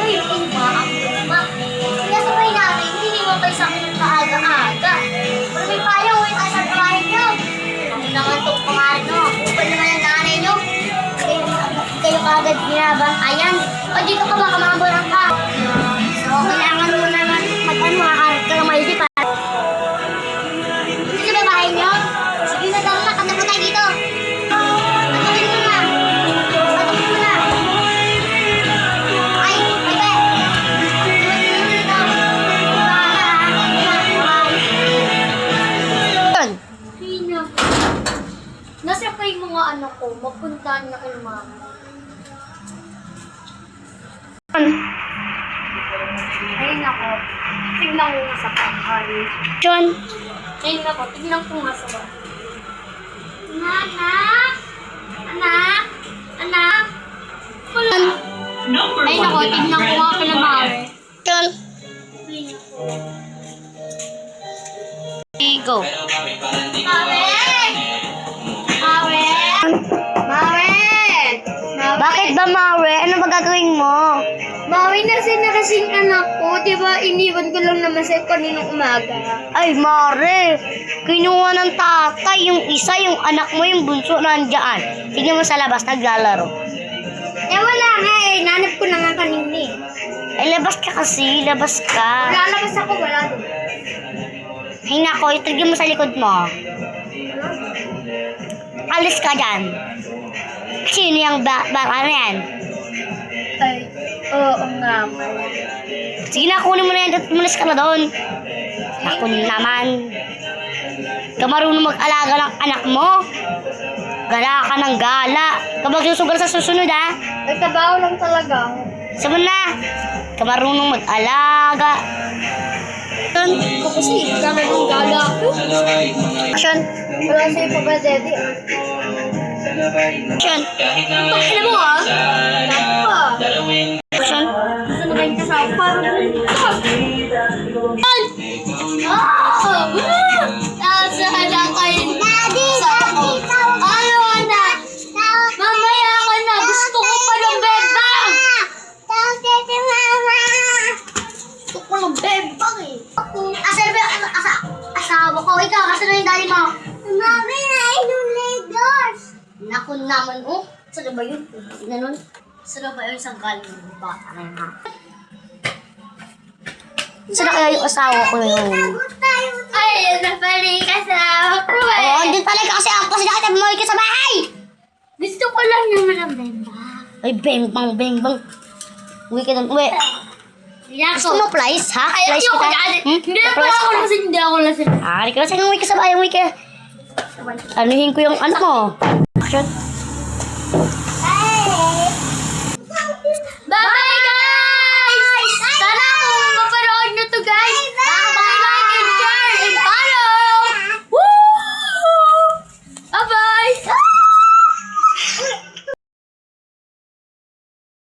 kayo umaang luma. Kaya sabay namin, hindi mo kayo sa akin kaaga-aga. Pero may payong, may tayo sa trabaho nyo. Ang naman itong pangalan nyo. Upal naman ang nanay nyo. Kayo kagad ginabang ayan. O dito ka baka makambulang ka. So, kailangan mo naman mag-ano, makakarap ka ng maigi pa. Dito ba bahay nyo? Sige na daw na, kanta po tayo dito. Patuloy mo na. Patuloy mo na. Ay, bebe. Pino. Nasa kayo mga anak ko, mapuntahan na kayo mama. Ayun ako, tignan ko nga sa bahay. John, Ayun ako, tignan ko nga sa bahay. Anak! Anak! Anak! Wala. Ayun ako, tignan ko nga kay Mare. John, Ayun ako. go. Mare! Mare! Mare! Bakit ba, Mawe? Ano ba gagawin mo? Mare, na kasing anak ko. Diba, iniwan ko lang naman sa kaninang umaga. Ay, Mare, kinuha ng tatay. Yung isa, yung anak mo, yung bunso, nandiyan. Tingnan mo sa labas, naglalaro. Eh, wala nga eh. Nanap ko na nga kanina eh. Ay, labas ka kasi. Labas ka. Lalabas ako, wala doon. Ay, nako, itigil mo sa likod mo. Alis ka dyan. Sino yung ano yan? Ay, oo nga pala. Sige na, kunin mo na yan. Mulis ka na doon. Naku naman. Ka marunong mag-alaga ng anak mo. Gala ka ng gala. Kapag susugal sa susunod, ha? Ay, kabaho lang talaga. Sabi na. Ka marunong mag-alaga. Ako kasi, kami ng gala ako. Action. Wala sa'yo pa ba, Daddy? Action. Alam mo ah? Dapat pa. Action. Gusto na kayo kasama para dito. Nasa na kayo. Daddy! Ano anak? Mamaya ka na. Gusto ko pa ng bebang. Gusto ko ng bebang eh. Asan ba yung asawa ko? Ikaw, asan na yung daddy mo? Mami, nainom Legos. Naku naman, oh. Saan ba yun? Ganun. Saan ba yun sa galing ng bata na yun, ha? Saan na kaya yung asawa ko yun? Ay, napali ka sa ako eh. Oo, andun talaga kasi ako kasi nakita mo ka sa bahay. Gusto ko lang naman ang bembang. Ay, bang bang. Uwi ka doon, uwi. Gusto mo flies, ha? Ay, Flies ayoko kita? dyan. Hindi na Flies pala ako ka? lasing. Hindi ako lasing. Ah, di ka lasing, uwi ka sa bahay, uwi ka. Anuhin ko yung ano mo. Action.